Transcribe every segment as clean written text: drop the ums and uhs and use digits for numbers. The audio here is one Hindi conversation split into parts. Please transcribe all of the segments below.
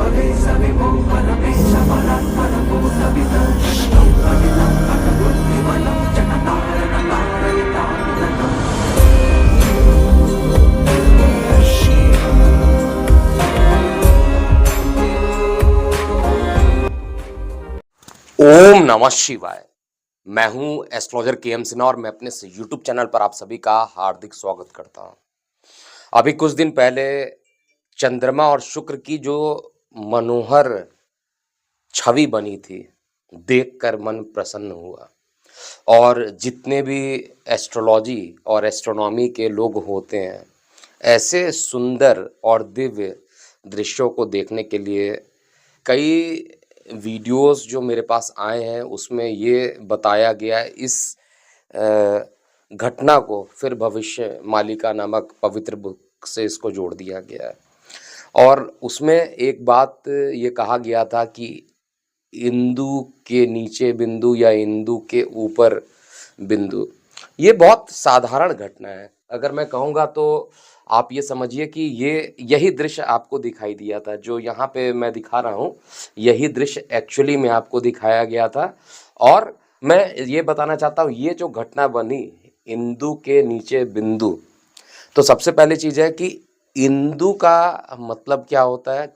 ओम नमः शिवाय। मैं हूं एस्ट्रोलॉजर के.एम. सिन्हा और मैं अपने यूट्यूब चैनल पर आप सभी का हार्दिक स्वागत करता हूं। अभी कुछ दिन पहले चंद्रमा और शुक्र की जो मनोहर छवि बनी थी, देखकर मन प्रसन्न हुआ। और जितने भी एस्ट्रोलॉजी और एस्ट्रोनॉमी के लोग होते हैं, ऐसे सुंदर और दिव्य दृश्यों को देखने के लिए कई वीडियोस जो मेरे पास आए हैं उसमें ये बताया गया है, इस घटना को फिर भविष्य मालिका नामक पवित्र बुक से इसको जोड़ दिया गया है। और उसमें एक बात ये कहा गया था कि इंदु के नीचे बिंदु या इंदु के ऊपर बिंदु, ये बहुत साधारण घटना है। अगर मैं कहूँगा तो आप ये समझिए कि यही दृश्य आपको दिखाई दिया था, जो यहाँ पे मैं दिखा रहा हूँ, यही दृश्य एक्चुअली में आपको दिखाया गया था। और मैं ये बताना चाहता हूँ, ये जो घटना बनी इंदु के नीचे बिंदु, तो सबसे पहली चीज़ है कि इंदु का मतलब क्या होता है।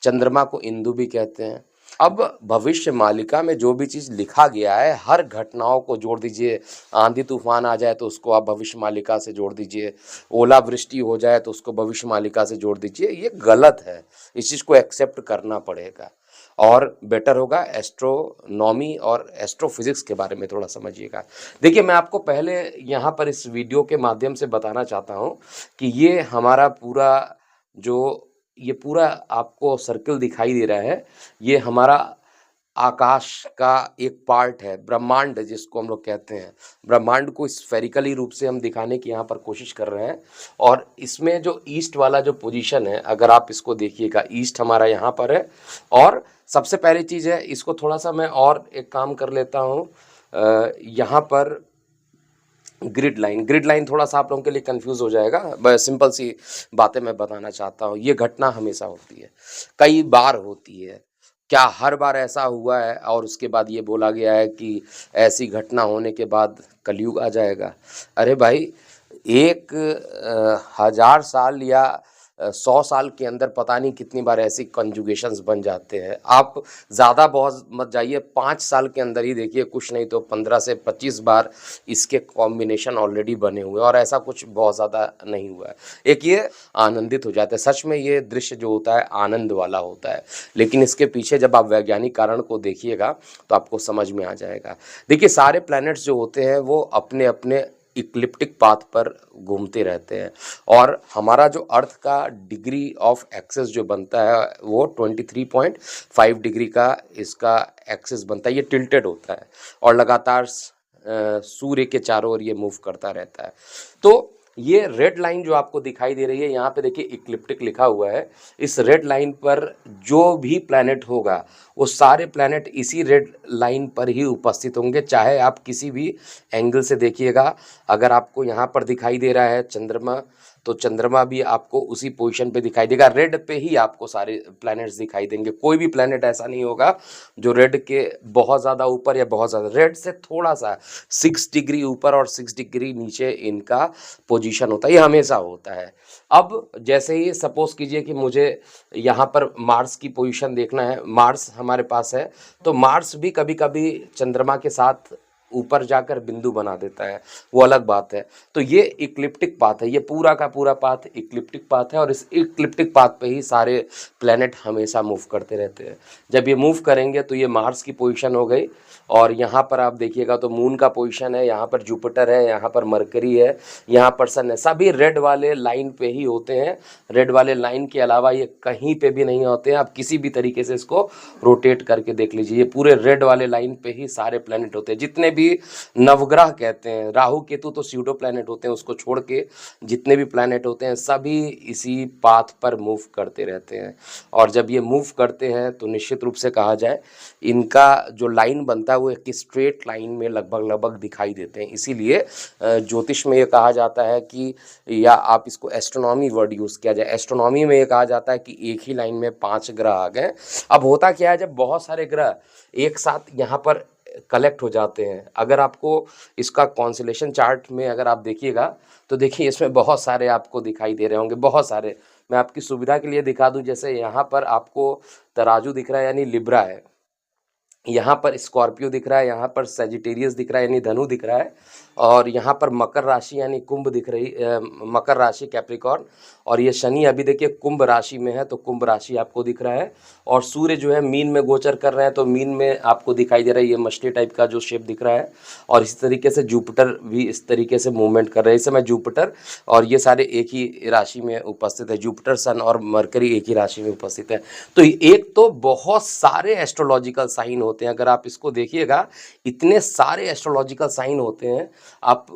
चंद्रमा को इंदु भी कहते हैं। अब भविष्य मालिका में जो भी चीज़ लिखा गया है, हर घटनाओं को जोड़ दीजिए। आंधी तूफान आ जाए तो उसको आप भविष्य मालिका से जोड़ दीजिए, ओलावृष्टि हो जाए तो उसको भविष्य मालिका से जोड़ दीजिए। ये गलत है, इस चीज़ को एक्सेप्ट करना पड़ेगा। और बेटर होगा एस्ट्रोनॉमी और एस्ट्रोफिजिक्स के बारे में थोड़ा समझिएगा। देखिए, मैं आपको पहले यहाँ पर इस वीडियो के माध्यम से बताना चाहता हूँ कि ये हमारा पूरा आपको सर्कल दिखाई दे रहा है, ये हमारा आकाश का एक पार्ट है, ब्रह्मांड जिसको हम लोग कहते हैं। ब्रह्मांड को स्फेरिकली रूप से हम दिखाने की यहाँ पर कोशिश कर रहे हैं। और इसमें जो ईस्ट वाला जो पोजीशन है, अगर आप इसको देखिएगा, ईस्ट हमारा यहाँ पर है। और सबसे पहली चीज़ है, इसको थोड़ा सा मैं और एक काम कर लेता हूँ, यहाँ पर ग्रिड लाइन थोड़ा सा आप लोगों के लिए कंफ्यूज हो जाएगा। सिंपल सी बातें मैं बताना चाहता हूँ। ये घटना हमेशा होती है, कई बार होती है। क्या हर बार ऐसा हुआ है और उसके बाद ये बोला गया है कि ऐसी घटना होने के बाद कलयुग आ जाएगा? अरे भाई, एक 1000 साल या 100 साल के अंदर पता नहीं कितनी बार ऐसी कंजुगेशंस बन जाते हैं। आप ज़्यादा बहुत मत जाइए, 5 साल के अंदर ही देखिए, कुछ नहीं तो 15 से 25 बार इसके कॉम्बिनेशन ऑलरेडी बने हुए हैं। और ऐसा कुछ बहुत ज़्यादा नहीं हुआ है। एक ये आनंदित हो जाते हैं, सच में ये दृश्य जो होता है आनंद वाला होता है। लेकिन इसके पीछे जब आप वैज्ञानिक कारण को देखिएगा तो आपको समझ में आ जाएगा। देखिए, सारे प्लैनेट्स जो होते हैं वो अपने अपने इक्लिप्टिक पाथ पर घूमते रहते हैं। और हमारा जो अर्थ का डिग्री ऑफ एक्सेस जो बनता है वो 23.5 डिग्री का इसका एक्सेस बनता है। ये टिल्टेड होता है और लगातार सूर्य के चारों ओर ये मूव करता रहता है। तो ये रेड लाइन जो आपको दिखाई दे रही है, यहाँ पे देखिए इक्लिप्टिक लिखा हुआ है। इस रेड लाइन पर जो भी प्लैनेट होगा वो सारे प्लैनेट इसी रेड लाइन पर ही उपस्थित होंगे, चाहे आप किसी भी एंगल से देखिएगा। अगर आपको यहाँ पर दिखाई दे रहा है चंद्रमा, तो चंद्रमा भी आपको उसी पोजीशन पे दिखाई देगा। रेड पे ही आपको सारे प्लैनेट्स दिखाई देंगे। कोई भी प्लैनेट ऐसा नहीं होगा जो रेड के बहुत ज़्यादा ऊपर या बहुत ज़्यादा, रेड से थोड़ा सा 6 डिग्री ऊपर और 6 डिग्री नीचे इनका पोजीशन होता है। ये हमेशा होता है। अब जैसे ही सपोज कीजिए कि मुझे यहाँ पर मार्स की पोजीशन देखना है, मार्स हमारे पास है, तो मार्स भी कभी कभी चंद्रमा के साथ ऊपर जाकर बिंदु बना देता है, वो अलग बात है। तो ये इक्लिप्टिक पाथ है, ये पूरा का पूरा पाथ इक्लिप्टिक पाथ है। और इस इक्लिप्टिक पाथ पे ही सारे प्लैनेट हमेशा मूव करते रहते हैं। जब ये मूव करेंगे तो ये मार्स की पोजीशन हो गई। और यहाँ पर आप देखिएगा तो मून का पोजीशन है, यहाँ पर जुपिटर है, यहाँ पर मरकरी है, यहाँ पर सन है। सभी रेड वाले लाइन पे ही होते हैं। रेड वाले लाइन के अलावा ये कहीं पे भी नहीं होते हैं। आप किसी भी तरीके से इसको रोटेट करके देख लीजिए, ये पूरे रेड वाले लाइन पे ही सारे प्लैनेट होते हैं। जितने भी भी नवग्रह कहते हैं, राहु केतु तो स्यूडो प्लैनेट होते हैं, उसको छोड़ के जितने भी प्लैनेट होते हैं सभी इसी पाथ पर मूव करते रहते हैं। और जब ये मूव करते हैं तो निश्चित रूप से कहा जाए इनका जो लाइन बनता है वो एक स्ट्रेट लाइन में लगभग लगभग दिखाई देते हैं। इसीलिए ज्योतिष में ये कहा जाता है कि, या आप इसको एस्ट्रोनॉमी वर्ड यूज़ किया जाए, एस्ट्रोनॉमी में ये कहा जाता है कि एक ही लाइन में 5 ग्रह आ गए। अब होता क्या है, जब बहुत सारे ग्रह एक साथ यहाँ पर कलेक्ट हो जाते हैं, अगर आपको इसका कॉन्स्टेलेशन चार्ट में अगर आप देखिएगा तो देखिए इसमें बहुत सारे आपको दिखाई दे रहे होंगे, बहुत सारे। मैं आपकी सुविधा के लिए दिखा दूं, जैसे यहाँ पर आपको तराजू दिख रहा है यानी लिब्रा है, यहाँ पर स्कॉर्पियो दिख रहा है, यहाँ पर सेजिटेरियस दिख रहा है यानी धनु दिख रहा है, और यहाँ पर मकर राशि यानी कुंभ दिख रही, मकर राशि कैप्रिकॉर्न, और ये शनि अभी देखिए कुंभ राशि में है तो कुंभ राशि आपको दिख रहा है, और सूर्य जो है मीन में गोचर कर रहे हैं तो मीन में आपको दिखाई दे रहा है ये मछली टाइप का जो शेप दिख रहा है। और इसी तरीके से जुपिटर भी इस तरीके से मूवमेंट कर रहे हैं। इस समय जुपिटर और ये सारे एक ही राशि में उपस्थित है, जुपिटर सन और मरकरी एक ही राशि में उपस्थित है। तो एक तो बहुत सारे एस्ट्रोलॉजिकल साइन होते हैं, अगर आप इसको देखिएगा इतने सारे एस्ट्रोलॉजिकल साइन होते हैं, आप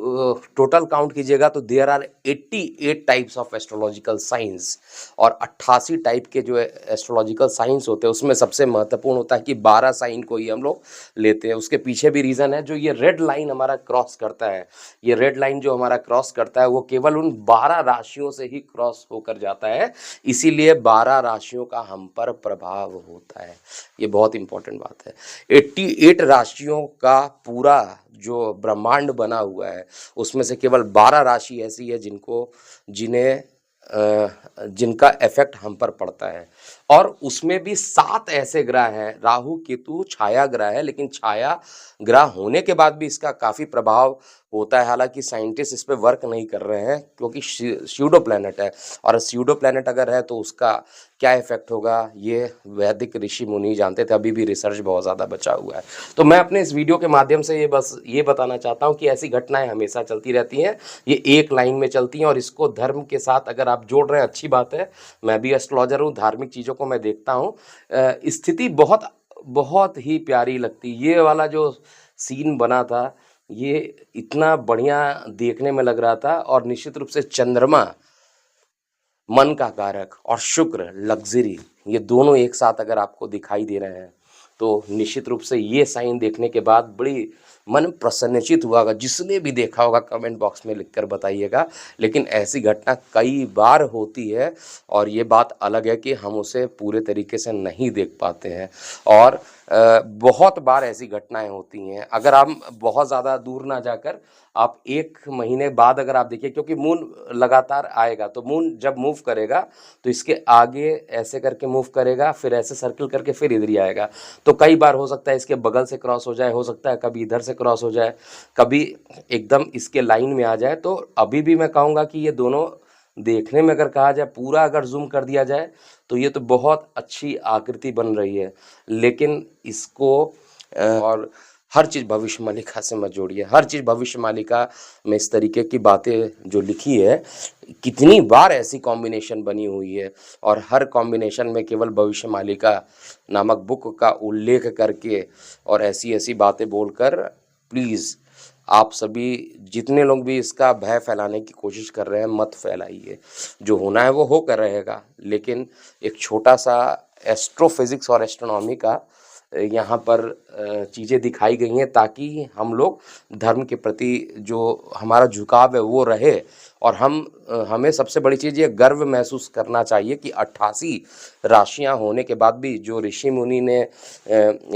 टोटल काउंट कीजिएगा तो there are 88 types of astrological science, और 88 टाइप के जो एस्ट्रोलॉजिकल साइंस होते हैं उसमें सबसे महत्वपूर्ण होता है कि 12 साइन को ही हम लोग लेते हैं। उसके पीछे भी रीज़न है, जो ये रेड लाइन हमारा क्रॉस करता है, ये रेड लाइन जो हमारा क्रॉस करता है वो केवल उन 12 राशियों से ही क्रॉस होकर जाता है, इसीलिए 12 राशियों का हम पर प्रभाव होता है। ये बहुत इंपॉर्टेंट बात है। 88 राशियों का पूरा जो ब्रह्मांड बना हुआ है उसमें से केवल 12 राशि ऐसी है जिनका इफेक्ट हम पर पड़ता है, और उसमें भी 7 ऐसे ग्रह हैं। राहु केतु छाया ग्रह है, लेकिन छाया ग्रह होने के बाद भी इसका काफ़ी प्रभाव होता है। हालांकि साइंटिस्ट इस पे वर्क नहीं कर रहे हैं क्योंकि स्यूडो प्लैनेट है, और स्यूडो प्लैनेट अगर है तो उसका क्या इफेक्ट होगा ये वैदिक ऋषि मुनि जानते थे, अभी भी रिसर्च बहुत ज़्यादा बचा हुआ है। तो मैं अपने इस वीडियो के माध्यम से ये बताना चाहता हूँ कि ऐसी घटनाएं हमेशा चलती रहती हैं, ये एक लाइन में चलती हैं, और इसको धर्म के साथ अगर आप जोड़ रहे हैं अच्छी बात है। मैं भी एस्ट्रोलॉजर हूँ, धार्मिक चीज़ों को मैं देखता हूँ। स्थिति बहुत बहुत ही प्यारी लगती। ये वाला जो सीन बना था ये इतना बढ़िया देखने में लग रहा था, और निश्चित रूप से चंद्रमा मन का कारक और शुक्र लग्जरी, ये दोनों एक साथ अगर आपको दिखाई दे रहे हैं तो निश्चित रूप से ये साइन देखने के बाद बड़ी मन प्रसन्नचित हुआ होगा। जिसने भी देखा होगा कमेंट बॉक्स में लिखकर बताइएगा। लेकिन ऐसी घटना कई बार होती है, और ये बात अलग है कि हम उसे पूरे तरीके से नहीं देख पाते हैं, और बहुत बार ऐसी घटनाएं होती हैं। अगर हम बहुत ज़्यादा दूर ना जाकर आप 1 महीने बाद अगर आप देखिए, क्योंकि मून लगातार आएगा, तो मून जब मूव करेगा तो इसके आगे ऐसे करके मूव करेगा, फिर ऐसे सर्कल करके फिर इधर ही आएगा। तो कई बार हो सकता है इसके बगल से क्रॉस हो जाए, हो सकता है कभी इधर से क्रॉस हो जाए, कभी एकदम इसके लाइन में आ जाए। तो अभी भी मैं कहूँगा कि ये दोनों देखने में अगर कहा जाए, पूरा अगर जूम कर दिया जाए तो ये तो बहुत अच्छी आकृति बन रही है, लेकिन इसको और हर चीज़ भविष्य मालिका से मत जोड़िए। हर चीज़ भविष्य मालिका में इस तरीके की बातें जो लिखी है, कितनी बार ऐसी कॉम्बिनेशन बनी हुई है, और हर कॉम्बिनेशन में केवल भविष्य मालिका नामक बुक का उल्लेख करके और ऐसी ऐसी बातें बोलकर, प्लीज़ आप सभी जितने लोग भी इसका भय फैलाने की कोशिश कर रहे हैं मत फैलाइए। जो होना है वो होकर रहेगा, लेकिन एक छोटा सा एस्ट्रोफिज़िक्स और एस्ट्रोनॉमी का यहाँ पर चीज़ें दिखाई गई हैं, ताकि हम लोग धर्म के प्रति जो हमारा झुकाव है वो रहे, और हमें सबसे बड़ी चीज़ ये गर्व महसूस करना चाहिए कि 88 राशियाँ होने के बाद भी जो ऋषि मुनि ने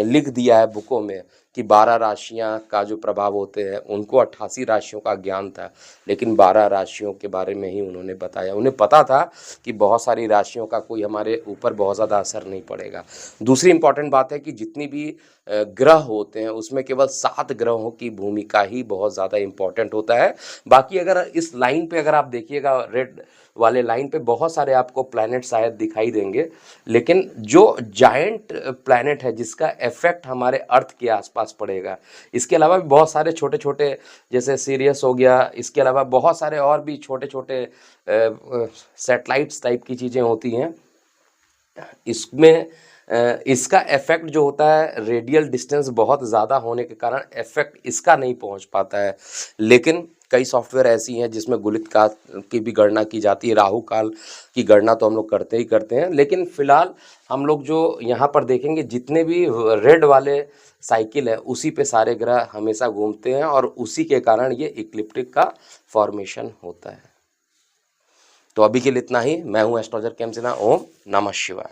लिख दिया है बुकों में कि 12 राशियाँ का जो प्रभाव होते हैं, उनको 88 राशियों का ज्ञान था, लेकिन 12 राशियों के बारे में ही उन्होंने बताया। उन्हें पता था कि बहुत सारी राशियों का कोई हमारे ऊपर बहुत ज़्यादा असर नहीं पड़ेगा। दूसरी इंपॉर्टेंट बात है कि जितनी भी ग्रह होते हैं उसमें केवल 7 ग्रहों की भूमिका ही बहुत ज़्यादा इम्पॉर्टेंट होता है। बाकी अगर इस लाइन पे अगर आप देखिएगा, रेड वाले लाइन पे बहुत सारे आपको प्लैनेट शायद दिखाई देंगे, लेकिन जो जायंट प्लैनेट है जिसका इफेक्ट हमारे अर्थ के आसपास पड़ेगा, इसके अलावा भी बहुत सारे छोटे छोटे, जैसे सीरियस हो गया, इसके अलावा बहुत सारे और भी छोटे छोटे सैटेलाइट्स टाइप की चीज़ें होती हैं। इसमें इसका इफेक्ट जो होता है रेडियल डिस्टेंस बहुत ज़्यादा होने के कारण इफेक्ट इसका नहीं पहुंच पाता है। लेकिन कई सॉफ्टवेयर ऐसी हैं जिसमें गुलित काल की भी गणना की जाती है, राहु काल की गणना तो हम लोग करते ही करते हैं। लेकिन फिलहाल हम लोग जो यहाँ पर देखेंगे जितने भी रेड वाले साइकिल है उसी पे सारे ग्रह हमेशा घूमते हैं और उसी के कारण ये इक्लिप्टिक का फॉर्मेशन होता है। तो अभी के लिए इतना ही। मैं हूँ एस्ट्रोलॉजर के एम सिन्हा। ओम नमः शिवाय।